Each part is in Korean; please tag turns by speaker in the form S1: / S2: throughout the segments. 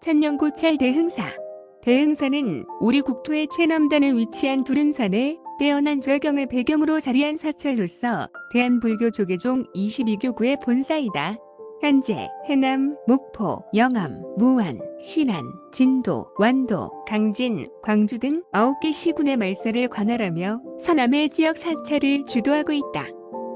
S1: 천년고찰 대흥사. 대흥사는 우리 국토의 최남단에 위치한 두른산의 빼어난 절경을 배경으로 자리한 사찰로서 대한불교 조계종 22교구의 본사이다. 현재 해남, 목포, 영암, 무안, 신안, 진도, 완도, 강진, 광주 등 9개 시군의 말사를 관할하며 서남의 지역 사찰을 주도하고 있다.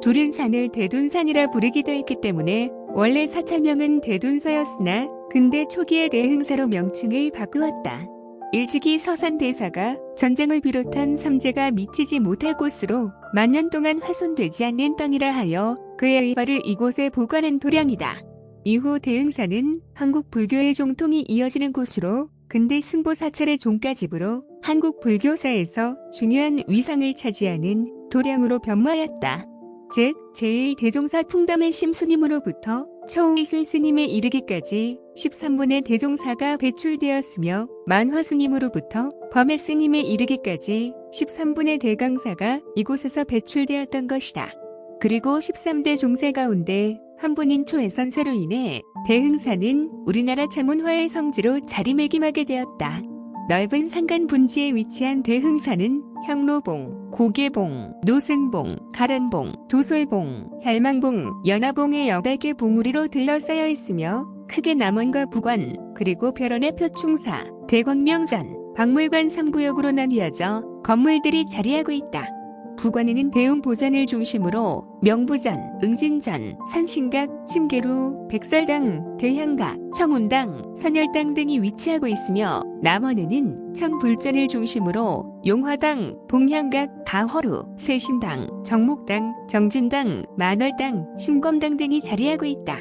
S1: 두른산을 대둔산이라 부르기도 했기 때문에 원래 사찰명은 대둔서였으나 근대 초기에 대흥사로 명칭을 바꾸었다. 일찍이 서산대사가 전쟁을 비롯한 삼재가 미치지 못할 곳으로 만년 동안 훼손되지 않는 땅이라 하여 그의 의발을 이곳에 보관한 도량이다. 이후 대흥사는 한국 불교의 종통이 이어지는 곳으로 근대 승보사찰의 종가집으로 한국 불교사에서 중요한 위상을 차지하는 도량으로 변모하였다. 즉 제1대종사 풍담의 심스님으로부터 처우이술 스님에 이르기까지 13분의 대종사가 배출되었으며 만화 스님으로부터 범해 스님에 이르기까지 13분의 대강사가 이곳에서 배출되었던 것이다. 그리고 13대 종사 가운데 한 분인 초해선사로 인해 대흥사는 우리나라 자문화의 성지로 자리매김하게 되었다. 넓은 산간 분지에 위치한 대흥사는 향로봉, 고계봉, 노승봉, 가란봉, 도솔봉, 혈망봉, 연화봉의 8개 봉우리로 둘러싸여 있으며 크게 남원과 부관, 그리고 별원의 표충사, 대광명전, 박물관 3구역으로 나뉘어져 건물들이 자리하고 있다. 부관에는 대웅보전을 중심으로 명부전, 응진전, 산신각, 침계루, 백설당, 대향각, 청운당, 선열당 등이 위치하고 있으며 남원에는 천불전을 중심으로 용화당, 봉향각, 가허루, 세심당, 정묵당, 정진당, 만월당, 심검당 등이 자리하고 있다.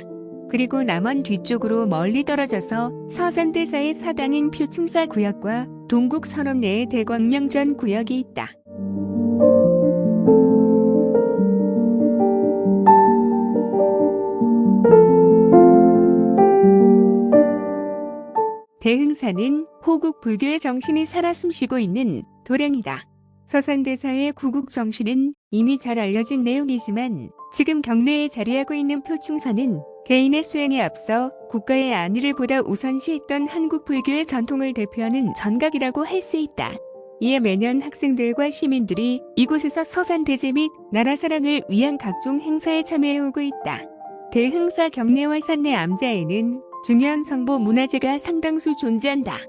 S1: 그리고 남원 뒤쪽으로 멀리 떨어져서 서산대사의 사당인 표충사 구역과 동국 선업 내의 대광명전 구역이 있다. 대흥사는 호국 불교의 정신이 살아 숨쉬고 있는 도량이다. 서산대사의 구국 정신은 이미 잘 알려진 내용이지만 지금 경내에 자리하고 있는 표충사는 개인의 수행에 앞서 국가의 안위를 보다 우선시했던 한국 불교의 전통을 대표하는 전각이라고 할 수 있다. 이에 매년 학생들과 시민들이 이곳에서 서산대제 및 나라사랑을 위한 각종 행사에 참여해오고 있다. 대흥사 경내와 산내 암자에는 중요한 성보 문화재가 상당수 존재한다.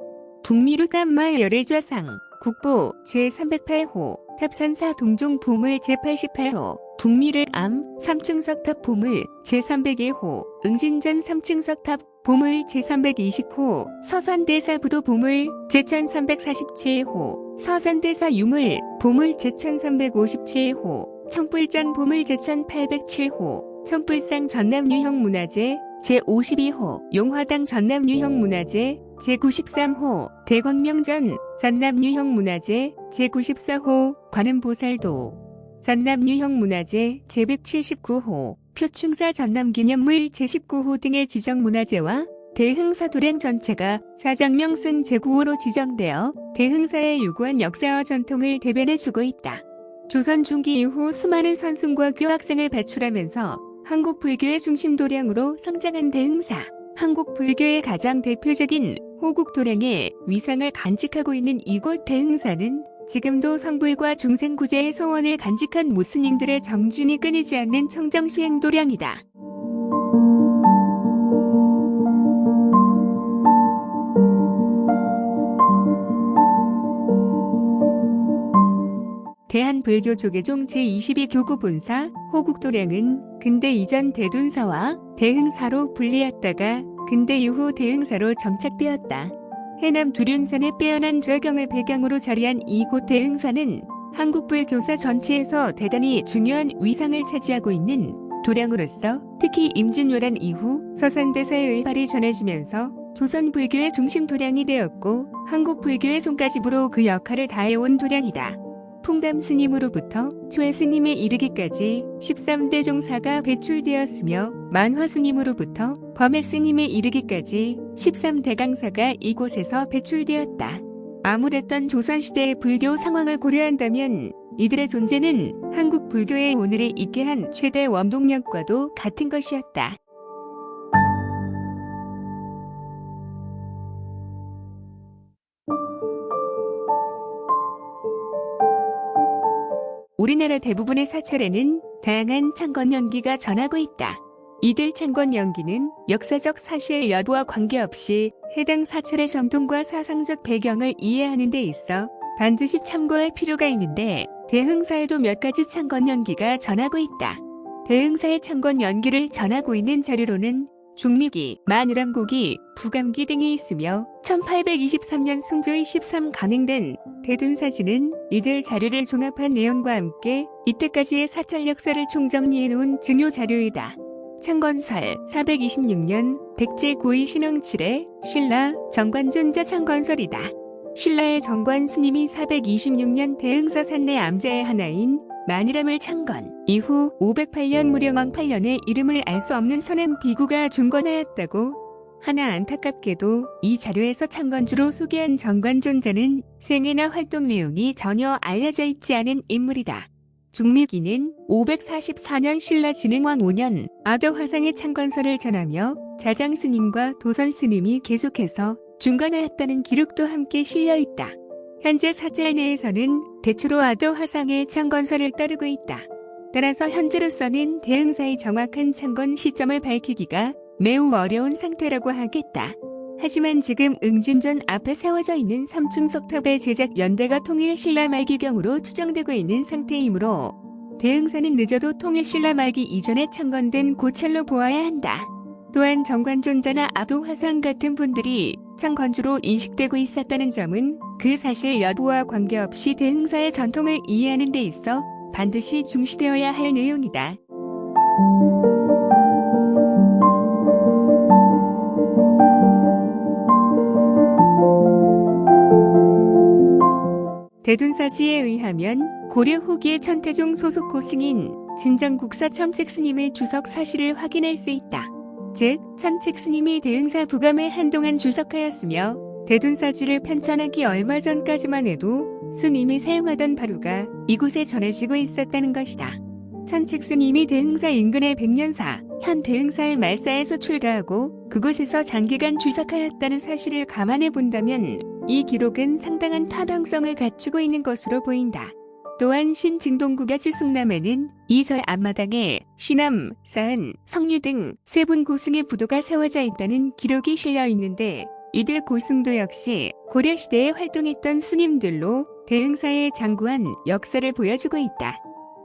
S1: 북미루 깜마의 열애좌상, 국보 제308호, 탑산사 동종 보물 제88호, 북미를 암 3층석탑 보물 제301호, 응진전 3층석탑 보물 제320호, 서산대사 부도 보물 제1347호, 서산대사 유물 보물 제1357호, 청불전 보물 제1807호, 청불상 전남유형 문화재 제52호, 용화당 전남유형 문화재 제93호, 대광명전 전남유형 문화재 제94호, 관음보살도 전남유형 문화재 제179호, 표충사 전남기념물 제19호 등의 지정문화재와 대흥사 도량 전체가 사장명승 제9호로 지정되어 대흥사의 유구한 역사와 전통을 대변해주고 있다. 조선 중기 이후 수많은 선승과 교학생을 배출하면서 한국 불교의 중심 도량으로 성장한 대흥사. 한국 불교의 가장 대표적인 호국 도량의 위상을 간직하고 있는 이곳 대흥사는 지금도 성불과 중생구제의 소원을 간직한 무스님들의 정진이 끊이지 않는 청정시행 도량이다. 대한불교조계종 제22교구 본사 호국도량은 근대 이전 대둔사와 대흥사로 분리했다가 근대 이후 대흥사로 정착되었다. 해남 두륜산의 빼어난 절경을 배경으로 자리한 이곳 대흥사는 한국불교사 전체에서 대단히 중요한 위상을 차지하고 있는 도량으로서 특히 임진왜란 이후 서산대사의 의발이 전해지면서 조선 불교의 중심 도량이 되었고 한국 불교의 종가집으로 그 역할을 다해온 도량이다. 풍담 스님으로부터 초해 스님에 이르기까지 13대 종사가 배출되었으며 만화 스님으로부터 범해 스님에 이르기까지 13대 강사가 이곳에서 배출되었다. 암울했던 조선시대의 불교 상황을 고려한다면 이들의 존재는 한국 불교의 오늘에 있게 한 최대 원동력과도 같은 것이었다. 우리나라 대부분의 사찰에는 다양한 창건 연기가 전하고 있다. 이들 창건 연기는 역사적 사실 여부와 관계없이 해당 사찰의 전통과 사상적 배경을 이해하는 데 있어 반드시 참고할 필요가 있는데 대흥사에도 몇 가지 창건 연기가 전하고 있다. 대흥사의 창건 연기를 전하고 있는 자료로는 중미기, 마누람고기, 부감기 등이 있으며 1823년 숭조의 13 간행된 대둔사지는 이들 자료를 종합한 내용과 함께 이때까지의 사찰 역사를 총정리해놓은 중요 자료이다. 창건설 426년 백제 고이 신흥 7회 신라 정관존자 창건설이다. 신라의 정관 스님이 426년 대흥사 산내 암자의 하나인 만이람을 창건, 이후 508년 무령왕 8년에 이름을 알 수 없는 선행 비구가 중건하였다고 하나 안타깝게도 이 자료에서 창건주로 소개한 정관존자는 생애나 활동 내용이 전혀 알려져 있지 않은 인물이다. 중미기는 544년 신라 진흥왕 5년 아도 화상의 창건설을 전하며 자장스님과 도선스님이 계속해서 중건하였다는 기록도 함께 실려있다. 현재 사찰 내에서는 대초로 아도 화상의 창건설을 따르고 있다. 따라서 현재로서는 대흥사의 정확한 창건 시점을 밝히기가 매우 어려운 상태라고 하겠다. 하지만 지금 응진전 앞에 세워져 있는 삼중석탑의 제작 연대가 통일 신라 말기경으로 추정되고 있는 상태이므로 대흥사는 늦어도 통일 신라 말기 이전에 창건된 고찰로 보아야 한다. 또한 정관존자나 아도 화상 같은 분들이 창건주로 인식되고 있었다는 점은 그 사실 여부와 관계없이 대흥사의 전통을 이해하는 데 있어 반드시 중시되어야 할 내용이다. 대둔사지에 의하면 고려 후기의 천태종 소속 고승인 진정국사 첨책스님의 주석 사실을 확인할 수 있다. 즉, 첨책스님이 대흥사 부감에 한동안 주석하였으며 대둔사지를 편찬하기 얼마 전까지만 해도 스님이 사용하던 바루가 이곳에 전해지고 있었다는 것이다. 첨책스님이 대흥사 인근의 백년사, 현 대흥사의 말사에서 출가하고 그곳에서 장기간 주석하였다는 사실을 감안해 본다면 이 기록은 상당한 타당성을 갖추고 있는 것으로 보인다. 또한 신증동국야 지승남에는 이 절 앞마당에 시남, 사은, 성류 등 세 분 고승의 부도가 세워져 있다는 기록이 실려 있는데 이들 고승도 역시 고려시대에 활동했던 스님들로 대흥사에 장구한 역사를 보여주고 있다.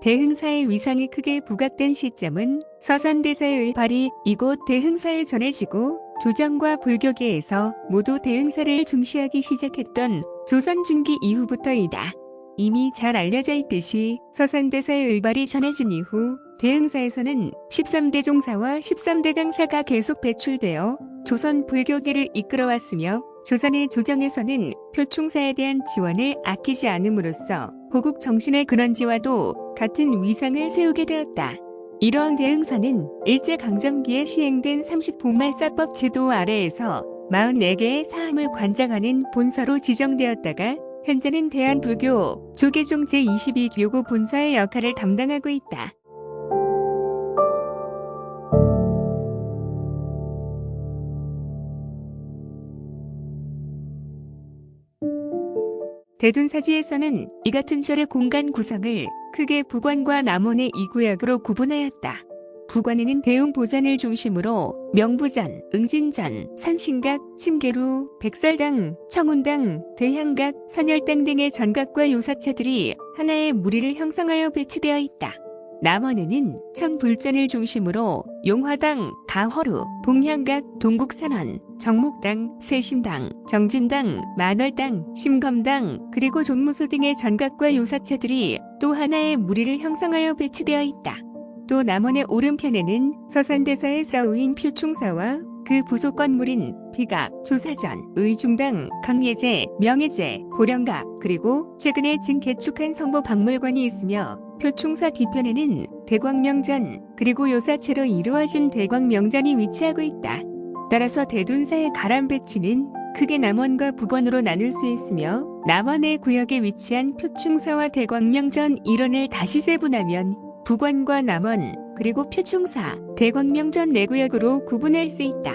S1: 대흥사의 위상이 크게 부각된 시점은 서산대사의 발이 이곳 대흥사에 전해지고 조정과 불교계에서 모두 대흥사를 중시하기 시작했던 조선 중기 이후부터이다. 이미 잘 알려져 있듯이 서산대사의 의발이 전해진 이후 대흥사에서는 13대 종사와 13대 강사가 계속 배출되어 조선 불교계를 이끌어왔으며 조선의 조정에서는 표충사에 대한 지원을 아끼지 않음으로써 호국 정신의 근원지와도 같은 위상을 세우게 되었다. 이러한 대흥사는 일제강점기에 시행된 30복말사법 제도 아래에서 44개의 사함을 관장하는 본사로 지정되었다가 현재는 대한불교 조계종 제22교구 본사의 역할을 담당하고 있다. 대둔사지에서는 이 같은 절의 공간 구성을 크게 부관과 남원의 2구역으로 구분하였다. 부관에는 대웅보전을 중심으로 명부전, 응진전, 산신각, 침계루, 백설당, 청운당, 대향각, 선열당 등의 전각과 요사차들이 하나의 무리를 형성하여 배치되어 있다. 남원에는 천불전을 중심으로 용화당, 가허루, 봉향각, 동국산원, 정묵당, 세심당, 정진당, 만월당, 심검당, 그리고 종무소 등의 전각과 요사차들이 또 하나의 무리를 형성하여 배치되어 있다. 또 남원의 오른편에는 서산대사의 사우인 표충사와 그 부속 건물인 비각, 조사전, 의중당, 강예제, 명예제, 보령각, 그리고 최근에 증개축한 성모박물관이 있으며 표충사 뒤편에는 대광명전, 그리고 요사체로 이루어진 대광명전이 위치하고 있다. 따라서 대둔사의 가람 배치는 크게 남원과 북원으로 나눌 수 있으며 남원의 구역에 위치한 표충사와 대광명전 일원을 다시 세분하면 북원과 남원, 그리고 표충사, 대광명전 네 구역으로 구분할 수 있다.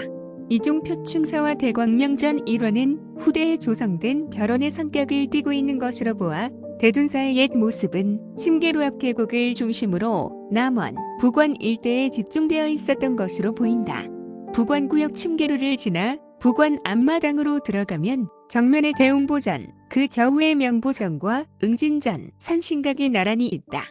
S1: 이중 표충사와 대광명전 일원은 후대에 조성된 벼론의 성격을 띠고 있는 것으로 보아 대둔사의 옛 모습은 심계로 앞 계곡을 중심으로 남원, 북원 일대에 집중되어 있었던 것으로 보인다. 북원구역 침계로를 지나 북원 앞마당으로 들어가면 정면에 대웅보전, 그 저후에 명보전과 응진전, 산신각이 나란히 있다.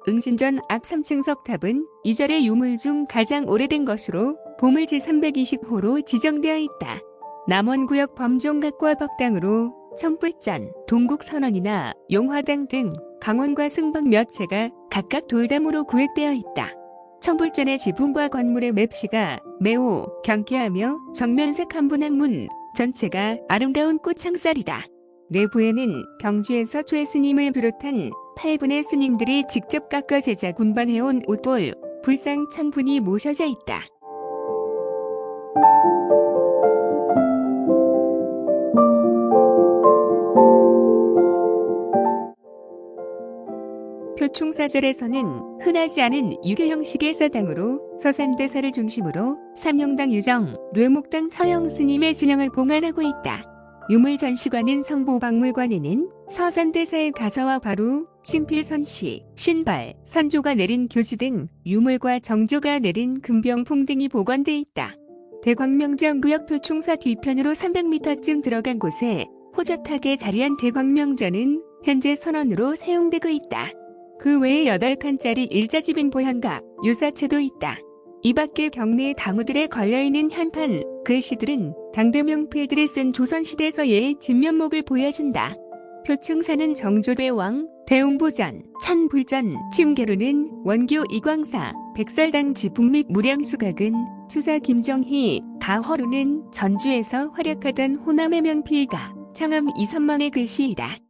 S1: 응진전 앞 3층 석탑은 이절의 유물 중 가장 오래된 것으로 보물 제320호로 지정되어 있다. 남원구역 범종각과 법당으로 천불전, 동국선원이나 용화당 등 강원과 승박 몇 채가 각각 돌담으로 구획되어 있다. 천불전의 지붕과 건물의 맵시가 매우 경쾌하며 정면색 한 분 한 문 전체가 아름다운 꽃창살이다. 내부에는 경주에서 최스님을 비롯한 8분의 스님들이 직접 깎아 제자 군반해온 옷돌, 불상 1000분이 모셔져 있다. 표충사절에서는 흔하지 않은 유교 형식의 사당으로 서산대사를 중심으로 삼영당 유정, 뇌목당 처형 스님의 진영을 봉안하고 있다. 유물전시관인 성보박물관에는 서산대사의 가사와 과루, 친필선시, 신발, 선조가 내린 교지 등 유물과 정조가 내린 금병풍 등이 보관돼 있다. 대광명전 구역 표충사 뒤편으로 300m쯤 들어간 곳에 호젓하게 자리한 대광명전은 현재 선원으로 사용되고 있다. 그 외에 8칸짜리 일자집인 보현각, 유사체도 있다. 이 밖에 경내 당우들에 걸려있는 현판, 글씨들은 당대 명필들을 쓴 조선시대서의 진면목을 보여준다. 표충사는 정조대왕, 대웅보전, 천불전, 침계로는 원교 이광사, 백설당지 북립 무량수각은 추사 김정희, 가허루는 전주에서 활약하던 호남의 명필가, 창암 이선만의 글씨이다.